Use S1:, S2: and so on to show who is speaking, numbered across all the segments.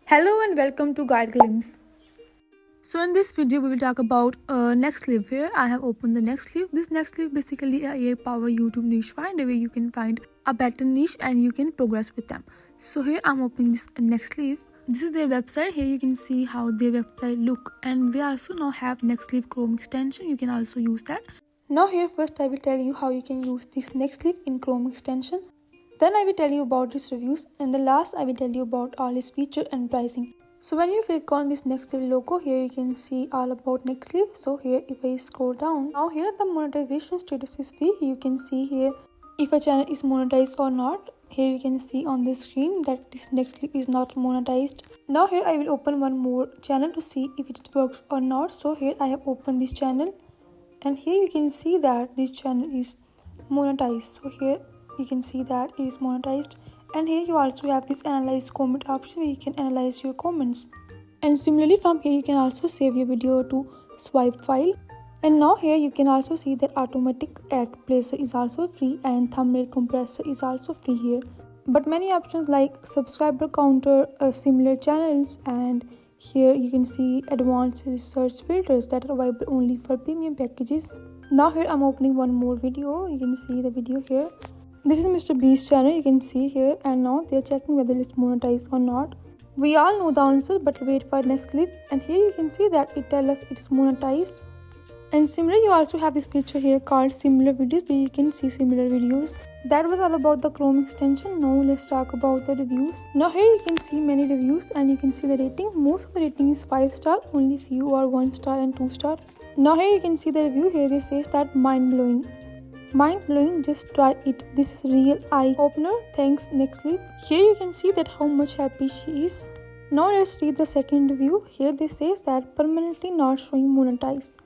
S1: Hello and welcome to Guide Glimpse. So in this video we will talk about Nexlev. Here I have opened the Nexlev. This Nexlev basically a AI-powered YouTube niche finder where you can find a better niche and you can progress with them. So here I'm opening this Nexlev. This is their website. Here you can see how their website look, and they also now have Nexlev Chrome Extension. You can also use that. Now here first I will tell you how you can use this Nexlev in Chrome Extension. Then I will tell you about its reviews, and the last I will tell you about all its feature and pricing. So when you click on this Nexlev logo, here you can see all about Nexlev. So here if I scroll down, now here the monetization status is free. You can see here if a channel is monetized or not. Here you can see on the screen that this Nexlev is not monetized. Now here I will open one more channel to see if it works or not. So here I have opened this channel, and here you can see that this channel is monetized. So here you can see that it is monetized, and here you also have this analyze comment option where you can analyze your comments, and similarly from here you can also save your video to swipe file. And now here you can also see that automatic ad placer is also free and thumbnail compressor is also free here, but many options like subscriber counter, similar channels, and here you can see advanced search filters that are available only for premium packages. Now here I'm opening one more video. You can see the video here. This is Mr. Beast's channel, you can see here, and now they are checking whether it's monetized or not. We all know the answer, but wait for next clip, and here you can see that it tells us it's monetized. And similarly, you also have this feature here called similar videos, where you can see similar videos. That was all about the Chrome extension. Now let's talk about the reviews. Now here you can see many reviews, and you can see the rating. Most of the rating is 5-star, only few are 1-star and 2-star. Now here you can see the review. Here they says that mind-blowing. Mind-blowing, just try it. This is real eye-opener. Thanks Nexlev. Here you can see that how much happy she is. Now let's read the second review. Here they says that permanently not showing monetized.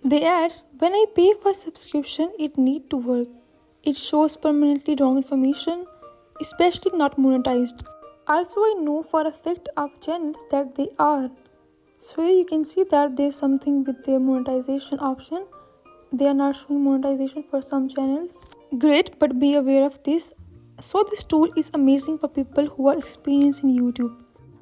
S1: They adds, when I pay for subscription it need to work. It shows permanently wrong information, especially not monetized. Also I know for a fact of channels that they are. So here you can see that there's something with their monetization option. They are not showing monetization for some channels. Great, but be aware of this. So this tool is amazing for people who are experienced in YouTube.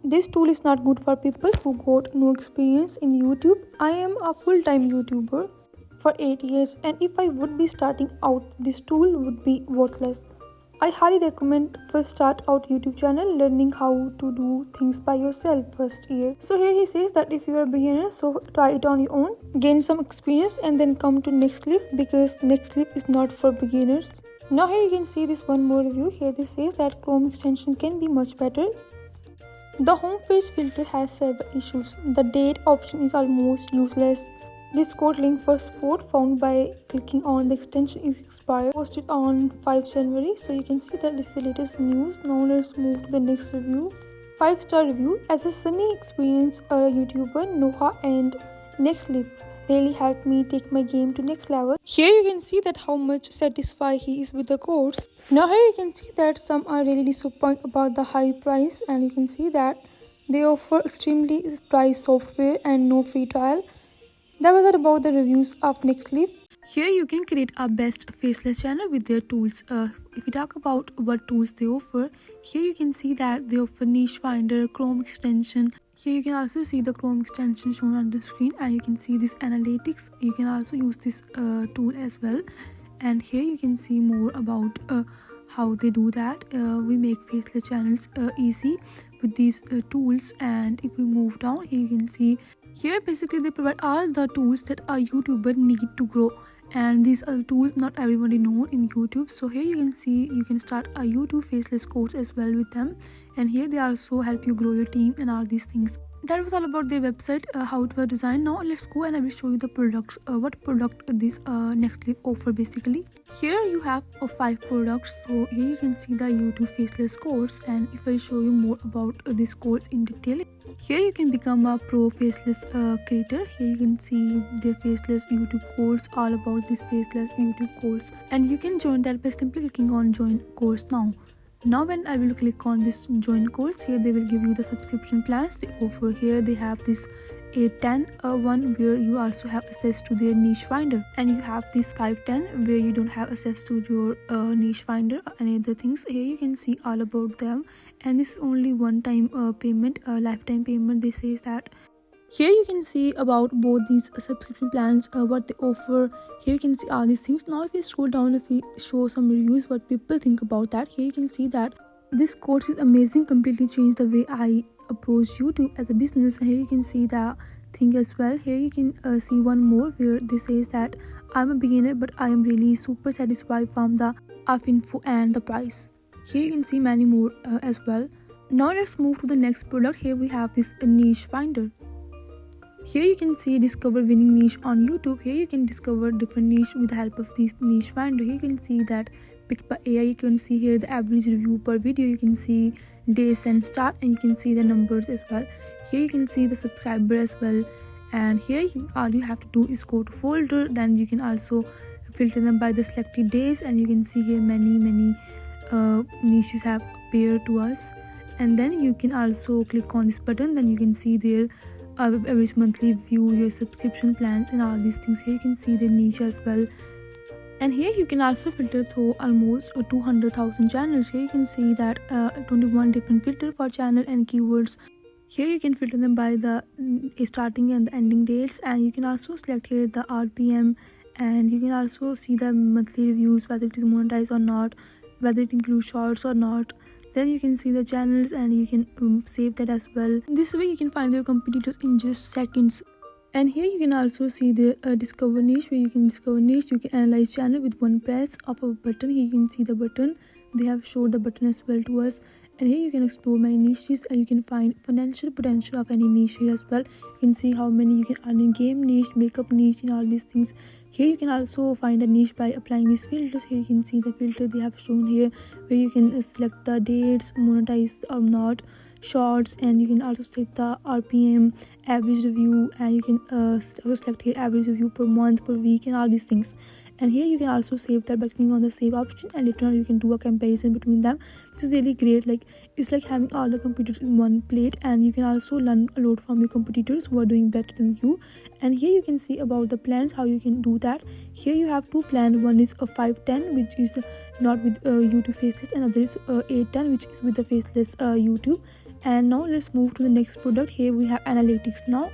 S1: This tool is not good for people who got no experience in YouTube. I am a full-time YouTuber for 8 years, and if I would be starting out, this tool would be worthless. I highly recommend first start out YouTube channel learning how to do things by yourself first year. So here he says that if you are a beginner, so try it on your own, gain some experience, and then come to Nexlev, because Nexlev is not for beginners. Now here you can see this one more review. Here this says that Chrome extension can be much better. The home page filter has several issues. The date option is almost useless. Discord link for support found by clicking on the extension is expired. Posted on 5 January. So you can see that this is the latest news. Now let's move to the next review. 5-star review. As a semi-experienced YouTuber, Noah and Nexlev really helped me take my game to next level. Here you can see that how much satisfied he is with the course. Now here you can see that some are really disappointed about the high price, and you can see that they offer extremely priced software and no free trial. That was it about the reviews of Nexlev. Here you can create a best faceless channel with their tools. If we talk about what tools they offer, here you can see that they offer niche finder, Chrome extension. Here you can also see the Chrome extension shown on the screen, and you can see this analytics. You can also use this tool as well. And here you can see more about how they do that. We make faceless channels easy with these tools. And if we move down, here you can see here basically they provide all the tools that a YouTuber need to grow, and these are the tools not everybody know in YouTube. So here you can see you can start a YouTube faceless course as well with them, and here they also help you grow your team and all these things. That was all about their website, how it was designed. Now let's go and I will show you the products, what product this Nexlev offer basically. Here you have 5 products. So here you can see the YouTube faceless course, and if I show you more about this course in detail, here you can become a pro faceless creator. Here you can see their faceless YouTube course, all about this faceless YouTube course, and you can join that by simply clicking on join course now. Now when I will click on this join course, here they will give you the subscription plans they offer. Here they have this A10 one where you also have access to their niche finder, and you have this 510 where you don't have access to your niche finder or any other things. Here you can see all about them, and this is only one time payment, lifetime payment. They say that. Here you can see about both these subscription plans, what they offer. Here you can see all these things. Now if you scroll down, if we show some reviews, what people think about that, here you can see that this course is amazing, completely changed the way I approach YouTube as a business. Here you can see the thing as well. Here you can see one more where they says that I'm a beginner but I am really super satisfied from the info and the price. Here you can see many more as well. Now let's move to the next product. Here we have this niche finder. Here you can see discover winning niche on YouTube. Here you can discover different niche with the help of this niche finder. Here you can see that picked by AI. You can see here the average review per video. You can see days and start, and you can see the numbers as well. Here you can see the subscriber as well. And here all you have to do is go to folder. Then you can also filter them by the selected days, and you can see here many niches have appeared to us. And then you can also click on this button. Then you can see there average monthly view, your subscription plans, and all these things. Here you can see the niche as well, and here you can also filter through almost 200,000 channels. Here you can see that 21 different filter for channel and keywords. Here you can filter them by the starting and the ending dates, and you can also select here the RPM, and you can also see the monthly reviews, whether it is monetized or not, whether it includes shorts or not. Then you can see the channels, and you can save that as well. This way you can find your competitors in just seconds. And here you can also see the discover niche, where you can discover niche. You can analyze channel with one press of a button. Here you can see the button. They have showed the button as well to us. And here you can explore many niches, and you can find financial potential of any niche here as well. You can see how many you can earn in game niche, makeup niche, and all these things. Here you can also find a niche by applying these filters. Here you can see the filter they have shown here, where you can select the dates, monetize or not, shorts, and you can also select the RPM, average review, and you can also select here average review per month, per week, and all these things. And here you can also save that by clicking on the save option, and later on you can do a comparison between them, which is really great. Like, it's like having all the competitors in one plate, and you can also learn a lot from your competitors who are doing better than you. And here you can see about the plans, how you can do that. Here you have two plans. One is a 510, which is not with YouTube faceless, and other is 810, which is with the faceless YouTube. And now let's move to the next product. Here we have analytics. Now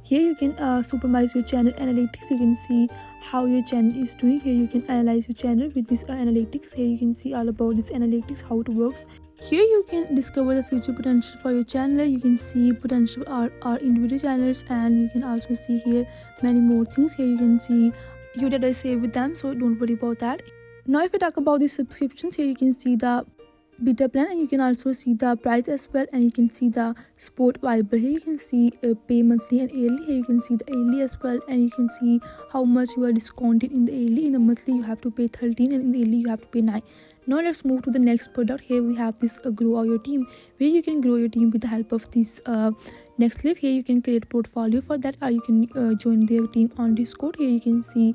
S1: here you can supervise your channel analytics. You can see how your channel is doing. Here you can analyze your channel with this analytics. Here you can see all about this analytics, how it works. Here you can discover the future potential for your channel. You can see potential our individual channels, and you can also see here many more things. Here you can see your data is saved with them, so don't worry about that. Now if we talk about the subscriptions, here you can see the beta plan, and you can also see the price as well, and you can see the sport viber. Here you can see pay monthly and yearly. Here you can see the yearly as well, and you can see how much you are discounted in the yearly. In the monthly you have to pay 13, and in the yearly you have to pay 9. Now let's move to the next product. Here we have this grow your team, where you can grow your team with the help of this Nexlev. Here you can create portfolio for that, or you can join their team on Discord. Here you can see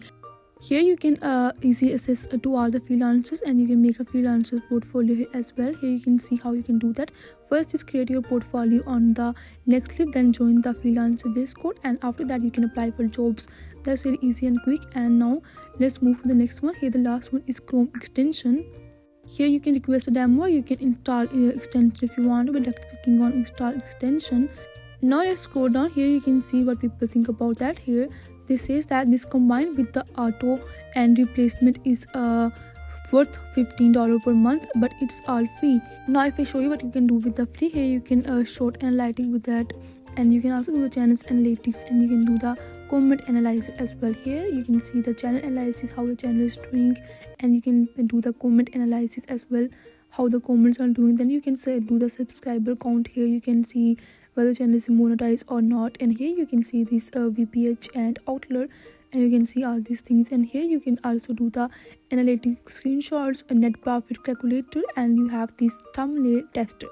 S1: here you can easily access to all the freelancers, and you can make a freelancer portfolio here as well. Here you can see how you can do that. First is create your portfolio on the Nexlev, then join the freelancer Discord, and after that you can apply for jobs. That's really easy and quick. And now let's move to the next one. Here the last one is Chrome Extension. Here you can request a demo, or you can install extension if you want by clicking on install extension. Now let's scroll down. Here you can see what people think about that. Here this says that this combined with the auto and replacement is worth $15 per month, but it's all free. Now if I show you what you can do with the free, here you can short analytics with that, and you can also do the channels analytics, and you can do the comment analysis as well. Here you can see the channel analysis, how the channel is doing, and you can do the comment analysis as well, how the comments are doing. Then you can say do the subscriber count. Here you can see whether channel is monetized or not, and here you can see this VPH and outlet, and you can see all these things. And here you can also do the analytic screenshots, a net profit calculator, and you have this thumbnail tester,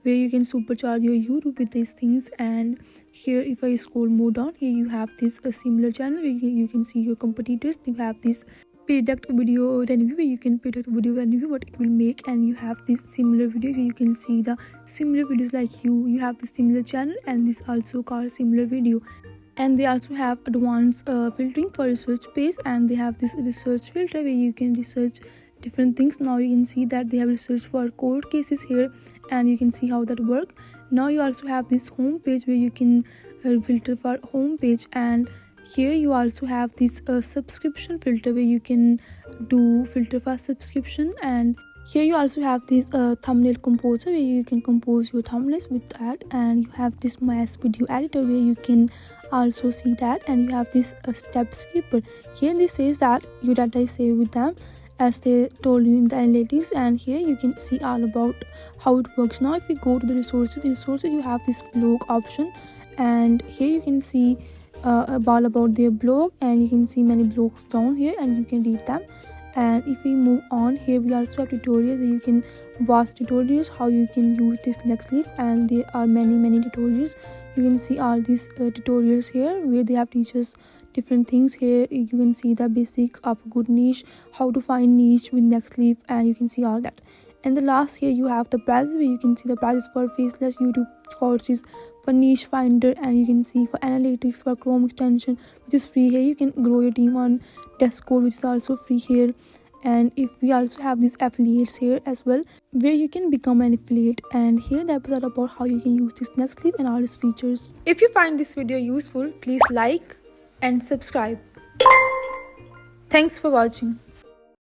S1: where you can supercharge your YouTube with these things. And here if I scroll more down, here you have this a similar channel where you can see your competitors. You have this predict video review where you can predict video review what it will make, and you have these similar videos where you can see the similar videos like you have the similar channel, and this also called similar video. And they also have advanced filtering for research page, and they have this research filter where you can research different things. Now you can see that they have research for court cases here, and you can see how that work. Now you also have this home page where you can filter for home page, and here you also have this subscription filter where you can do filter for subscription. And here you also have this thumbnail composer where you can compose your thumbnails with that, and you have this mass video editor where you can also see that, and you have this step skipper. Here this says that your data is saved with them as they told you in the analytics, and here you can see all about how it works. Now if we go to the resources you have this blog option, and here you can see all about their blog, and you can see many blogs down here and you can read them. And if we move on, here we also have tutorials where you can watch tutorials how you can use this Nexlev, and there are many tutorials. You can see all these tutorials here where they have teachers different things. Here you can see the basic of a good niche, how to find niche with Nexlev, and you can see all that. And the last here you have the prices where you can see the prices for faceless YouTube courses, for niche finder, and you can see for analytics, for Chrome extension which is free. Here you can grow your team on Discord which is also free here. And if we also have these affiliates here as well where you can become an affiliate. And here the episode about how you can use this Nexlev and all its features. If you find this video useful, please like and subscribe. Thanks for watching.